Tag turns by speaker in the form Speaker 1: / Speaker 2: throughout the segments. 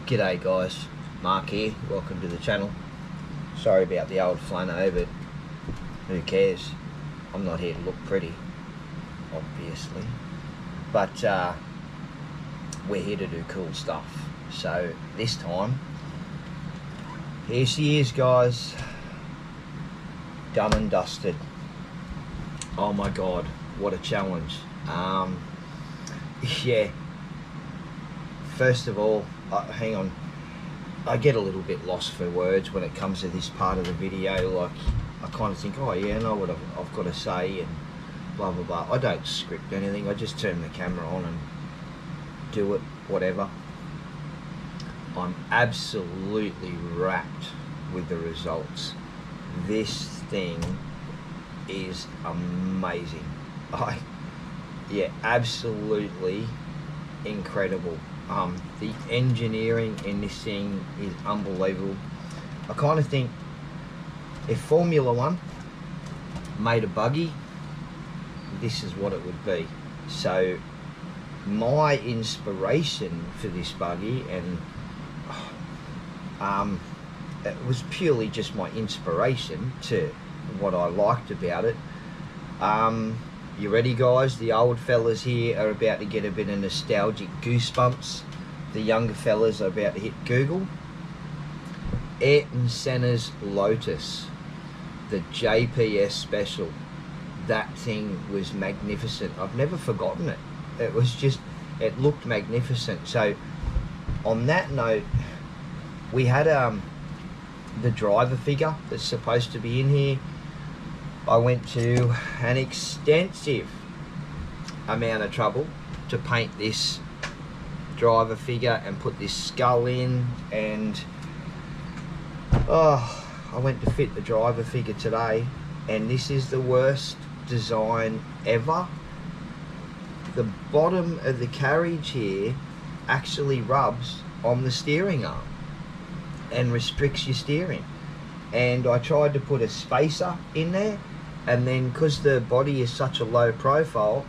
Speaker 1: G'day guys, Mark here, welcome to the channel. Sorry about the old flano, but who cares? I'm not here to look pretty, obviously, but we're here to do cool stuff. So this time, here she is guys, done and dusted. Oh my god, what a challenge. Yeah, first of all, hang on, I get a little bit lost for words when it comes to this part of the video. Like, I kind of think, oh yeah, I know what I've got to say and blah blah blah. I don't script anything, I just turn the camera on and do it, whatever. I'm absolutely wrapped with the results. This thing is amazing. Yeah, absolutely incredible. The engineering in this thing is unbelievable. I kind of think if Formula One made a buggy, this is what it would be. So my inspiration for this buggy, and it was purely just my inspiration to what I liked about it. You ready guys? The old fellas here are about to get a bit of nostalgic goosebumps. The younger fellas are about to hit Google. Ayrton Senna's Lotus, the JPS special. That thing was magnificent. I've never forgotten it. It was just, it looked magnificent. So on that note, we had the driver figure that's supposed to be in here. I went to an extensive amount of trouble to paint this driver figure and put this skull in, and I went to fit the driver figure today, and this is the worst design ever. The bottom of the carriage here actually rubs on the steering arm and restricts your steering, and I tried to put a spacer in there, and then because the body is such a low profile,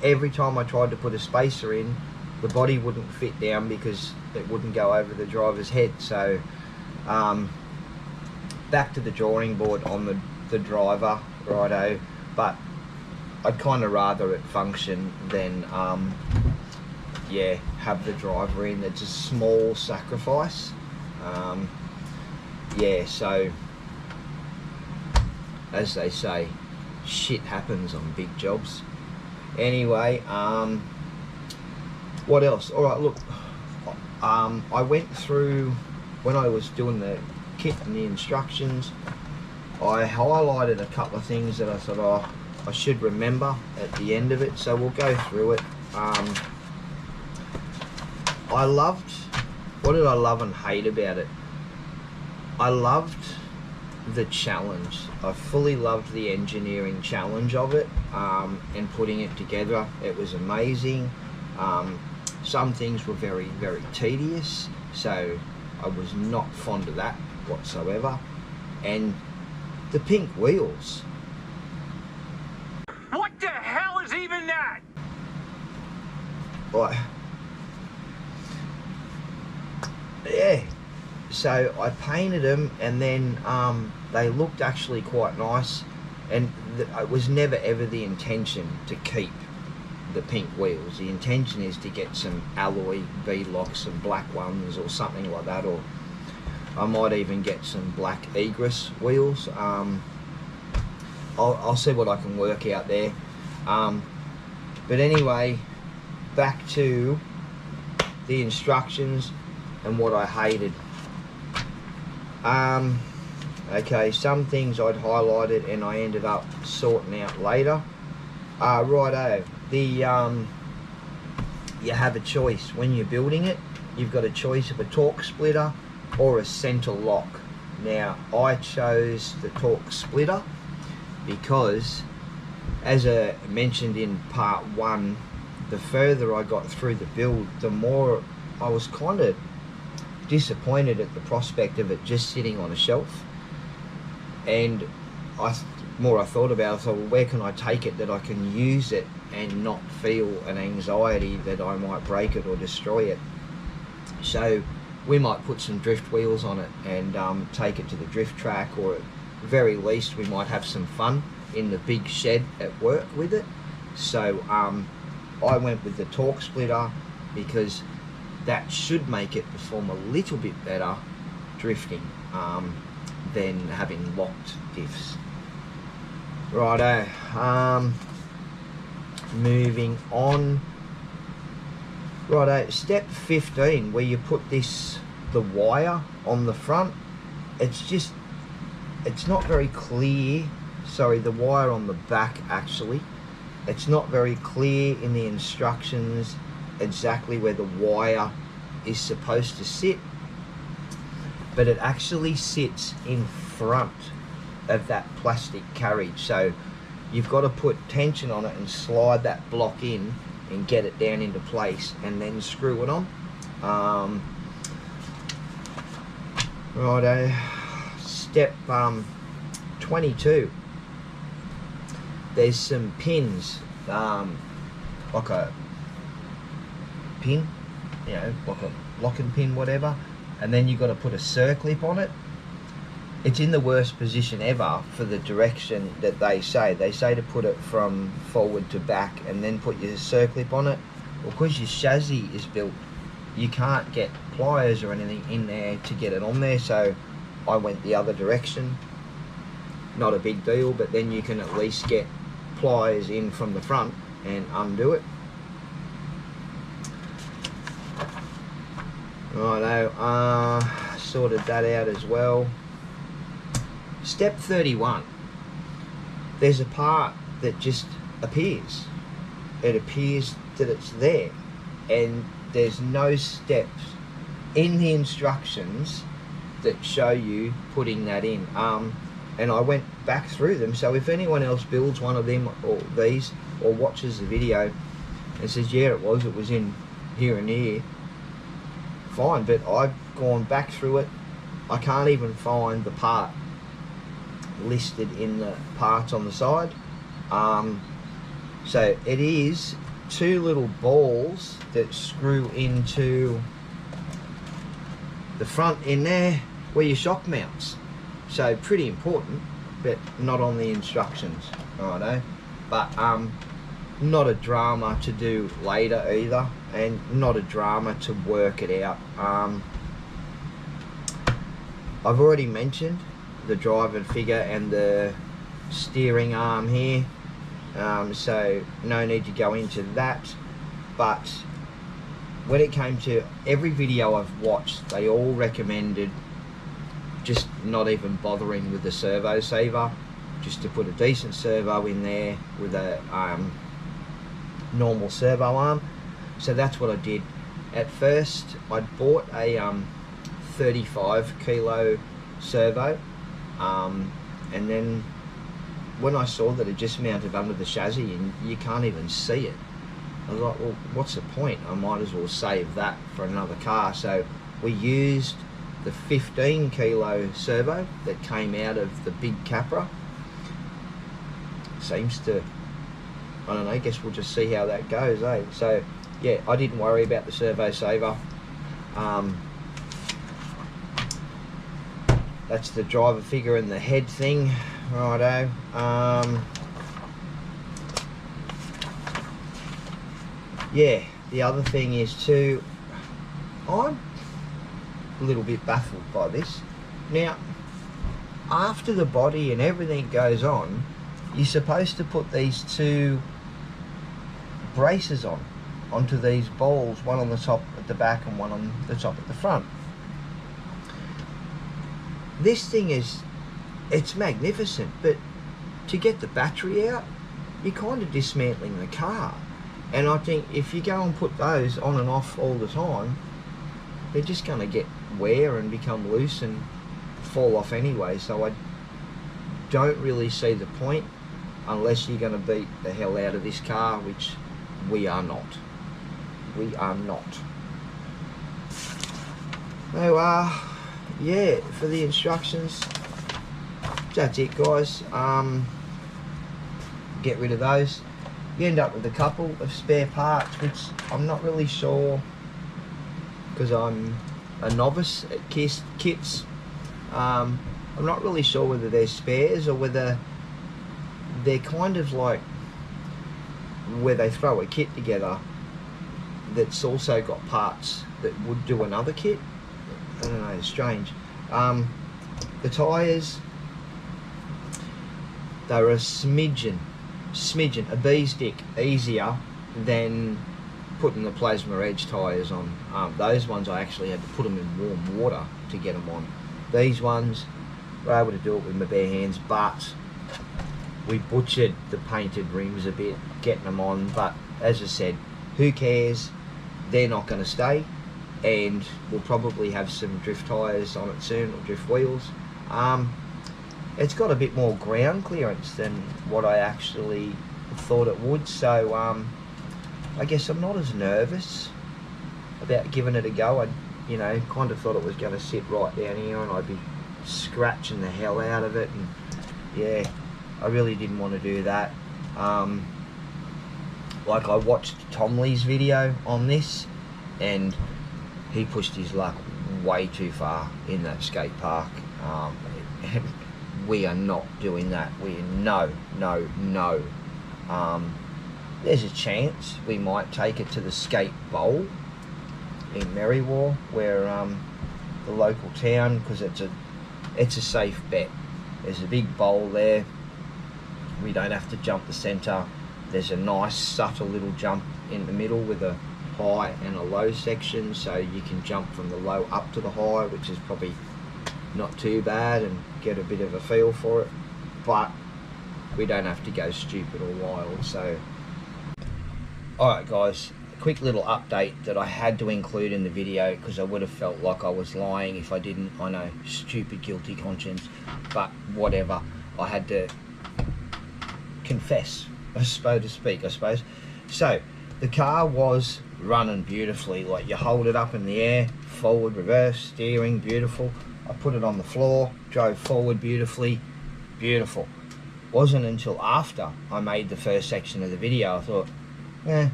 Speaker 1: every time I tried to put a spacer in, the body wouldn't fit down because it wouldn't go over the driver's head. So back to the drawing board on the driver, righto, but I'd kind of rather it function than yeah, have the driver in. It's a small sacrifice. Yeah, so as they say, shit happens on big jobs. Anyway, what else? All right, look, I went through, when I was doing the kit and the instructions, I highlighted a couple of things that I thought, oh, I should remember at the end of it, so we'll go through it. I loved, what did I love and hate about it? I loved the challenge. I fully loved the engineering challenge of it, and putting it together. It was amazing. Some things were very, very tedious, so I was not fond of that whatsoever. And the pink wheels.
Speaker 2: What the hell is even that?
Speaker 1: Right. Yeah. So I painted them, and then they looked actually quite nice, and it was never ever the intention to keep the pink wheels. The intention is to get some alloy V-locks, some black ones or something like that, or I might even get some black egress wheels. I'll see what I can work out there. But anyway, back to the instructions and what I hated. Okay, some things I'd highlighted and I ended up sorting out later. Righto, you have a choice when you're building it. You've got a choice of a torque splitter or a center lock. Now I chose the torque splitter because, as I mentioned in part one, the further I got through the build, the more I was kind of disappointed at the prospect of it just sitting on a shelf. And more I thought about it, I thought, well, where can I take it that I can use it and not feel an anxiety that I might break it or destroy it? So we might put some drift wheels on it and take it to the drift track, or at very least we might have some fun in the big shed at work with it. So I went with the torque splitter because that should make it perform a little bit better drifting than having locked diffs. Righto, moving on. Righto, step 15, where you put the wire on the front. It's not very clear. Sorry, the wire on the back actually. It's not very clear in the instructions exactly where the wire is supposed to sit, but it actually sits in front of that plastic carriage. So you've got to put tension on it and slide that block in and get it down into place and then screw it on. Righto, step 22. There's some pins, like a pin, you know, like a locking pin, whatever, and then you've got to put a circlip on it. It's in the worst position ever for the direction that they say. They say to put it from forward to back and then put your circlip on it. Well, because your chassis is built, you can't get pliers or anything in there to get it on there, so I went the other direction. Not a big deal, but then you can at least get pliers in from the front and undo it. Righto, sorted that out as well. Step 31. There's a part that just appears. It appears that it's there, and there's no steps in the instructions that show you putting that in. And I went back through them, so if anyone else builds one of them or these or watches the video and says, yeah, it was in here and here, fine, but I've gone back through it. I can't even find the part listed in the parts on the side. So it is two little balls that screw into the front in there where your shock mounts. So pretty important, but not on the instructions, righto. But not a drama to do later either, and not a drama to work it out. I've already mentioned the driver figure and the steering arm here, so no need to go into that. But when it came to every video I've watched, they all recommended just not even bothering with the servo saver, just to put a decent servo in there with a normal servo arm. So that's what I did. At first I bought a 35 kilo servo, and then when I saw that it just mounted under the chassis and you can't even see it, I was like, well, what's the point? I might as well save that for another car. So we used the 15 kilo servo that came out of the big Capra. Seems to, I don't know, I guess we'll just see how that goes, eh? So yeah, I didn't worry about the servo saver. That's the driver figure and the head thing, righto. Yeah, the other thing is too, I'm a little bit baffled by this. Now, after the body and everything goes on, you're supposed to put these two braces onto these balls, one on the top at the back and one on the top at the front. This thing is, it's magnificent, but to get the battery out, you're kind of dismantling the car. And I think if you go and put those on and off all the time, they're just going to get wear and become loose and fall off anyway. So I don't really see the point, unless you're going to beat the hell out of this car, which we are not. We are not. So yeah, for the instructions, that's it, guys. Get rid of those. You end up with a couple of spare parts, which I'm not really sure, because I'm a novice at kits. I'm not really sure whether they're spares or whether they're kind of like where they throw a kit together that's also got parts that would do another kit. I don't know, it's strange. The tyres, they're a smidgen, a bee's dick easier than putting the plasma edge tyres on. Those ones I actually had to put them in warm water to get them on. These ones, were able to do it with my bare hands, but we butchered the painted rims a bit getting them on. But as I said, who cares? They're not going to stay, and we'll probably have some drift tyres on it soon, or drift wheels. It's got a bit more ground clearance than what I actually thought it would, so I guess I'm not as nervous about giving it a go. I, you know, kind of thought it was going to sit right down here and I'd be scratching the hell out of it, and yeah, I really didn't want to do that. Like, I watched Tom Lee's video on this and he pushed his luck way too far in that skate park. We are not doing that. No. There's a chance we might take it to the skate bowl in Merriwar, where the local town, because it's a safe bet. There's a big bowl there. We don't have to jump the centre. There's a nice subtle little jump in the middle with a high and a low section, so you can jump from the low up to the high, which is probably not too bad, and get a bit of a feel for it. But we don't have to go stupid or wild. So alright guys, a quick little update that I had to include in the video because I would have felt like I was lying if I didn't. I know, stupid guilty conscience, but whatever. I had to confess, so to speak, I suppose. So the car was running beautifully. Like, you hold it up in the air, forward, reverse, steering, beautiful. I put it on the floor, drove forward beautifully, beautiful. Wasn't until after I made the first section of the video I thought,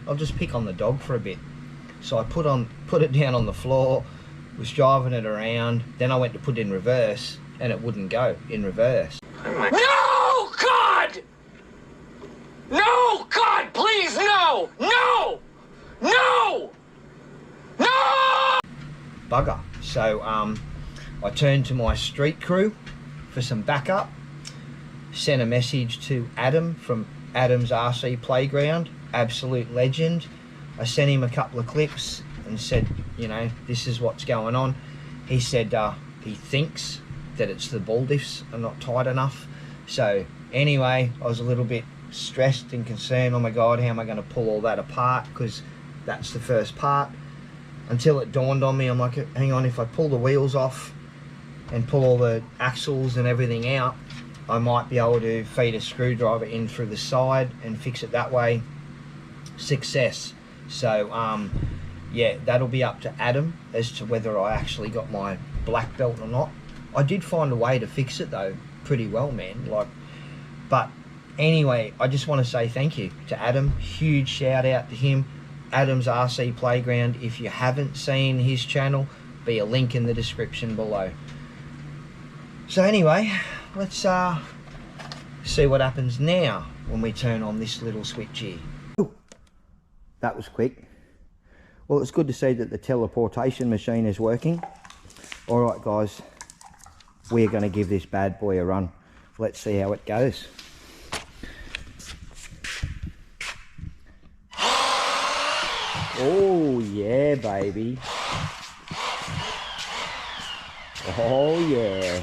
Speaker 1: I'll just pick on the dog for a bit. So I put it down on the floor, was driving it around, then I went to put it in reverse and it wouldn't go in reverse.
Speaker 2: No, God! No, God, please, no! No! No! No!
Speaker 1: Bugger. So I turned to my street crew for some backup, sent a message to Adam from Adam's RC Playground, absolute legend. I sent him a couple of clips and said, you know, this is what's going on. He said he thinks that it's the ball diffs are not tight enough. So anyway, I was a little bit stressed and concerned. Oh my God, how am I going to pull all that apart? Because that's the first part. Until it dawned on me, I'm like, hang on, if I pull the wheels off and pull all the axles and everything out, I might be able to feed a screwdriver in through the side and fix it that way. Success. So yeah, that'll be up to Adam as to whether I actually got my black belt or not. I did find a way to fix it though, pretty well, man. Like, but anyway, I just want to say thank you to Adam. Huge shout out to him. Adam's RC Playground. If you haven't seen his channel, be a link in the description below. So anyway, let's see what happens now when we turn on this little switch here. Ooh, that was quick. Well, it's good to see that the teleportation machine is working. All right, guys, we're going to give this bad boy a run. Let's see how it goes. Oh yeah, baby. Oh yeah.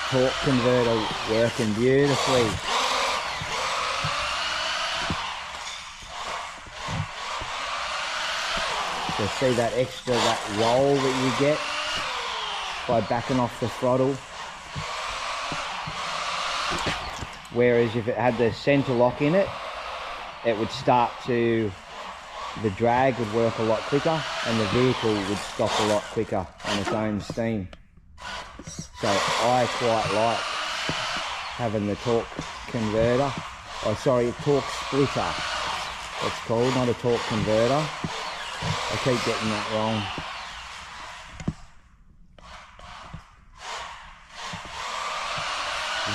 Speaker 1: torque converter working beautifully. So see that extra, that roll that you get by backing off the throttle. Whereas if it had the center lock in it, it would start to, the drag would work a lot quicker and the vehicle would stop a lot quicker on its own steam. So I quite like having the torque converter, oh sorry, torque splitter it's called, not a torque converter. I keep getting that wrong.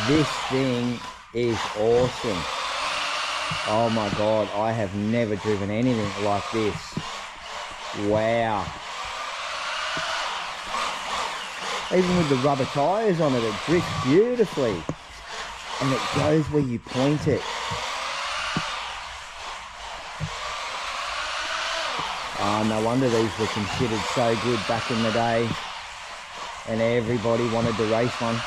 Speaker 1: This thing is awesome. Oh my god, I have never driven anything like this. Wow. Even with the rubber tyres on it, it drifts beautifully. And it goes where you point it. Oh, no wonder these were considered so good back in the day. And everybody wanted to race one.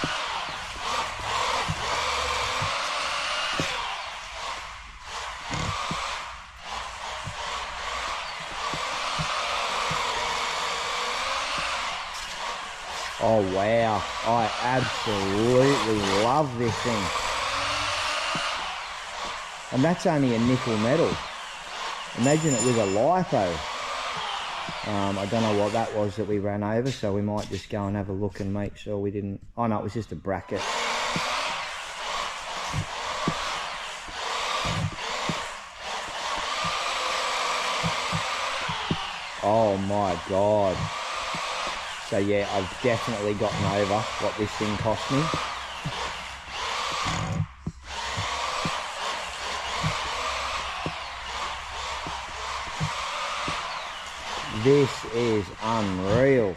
Speaker 1: Oh wow, I absolutely love this thing. And that's only a nickel metal. Imagine it with a LiPo. I don't know what that was that we ran over, so we might just go and have a look and make sure we didn't... Oh no, it was just a bracket. Oh my god. So yeah, I've definitely gotten over what this thing cost me. This is unreal.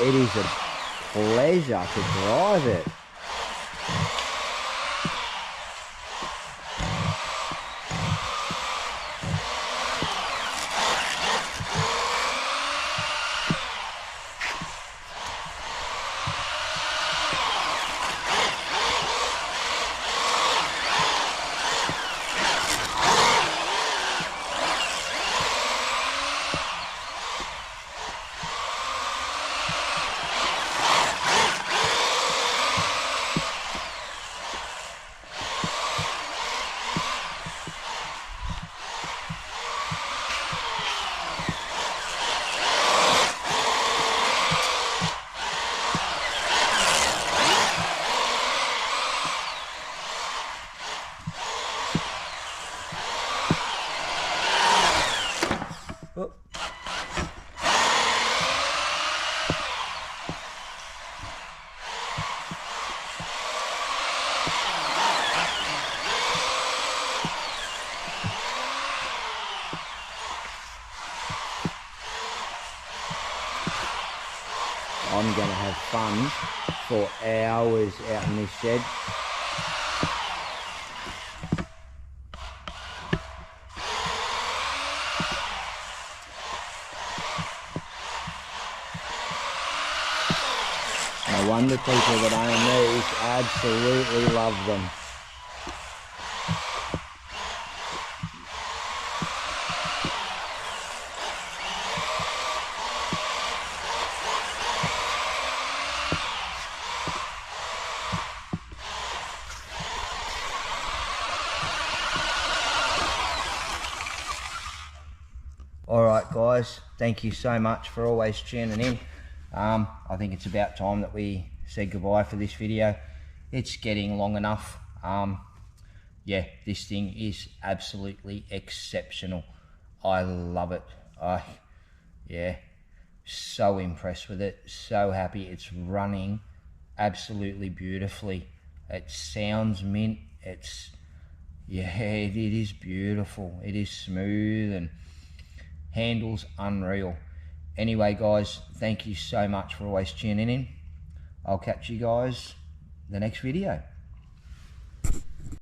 Speaker 1: It is a pleasure to drive it. I'm going to have fun for hours out in this shed. No wonder people that own these absolutely love them. Alright guys, thank you so much for always tuning in. I think it's about time that we said goodbye for this video. It's getting long enough. Yeah, this thing is absolutely exceptional. I love it. Yeah, so impressed with it, so happy. It's running absolutely beautifully. It sounds mint. Yeah, it is beautiful. It is smooth and handles unreal. Anyway guys, thank you so much for always tuning in. I'll catch you guys in the next video.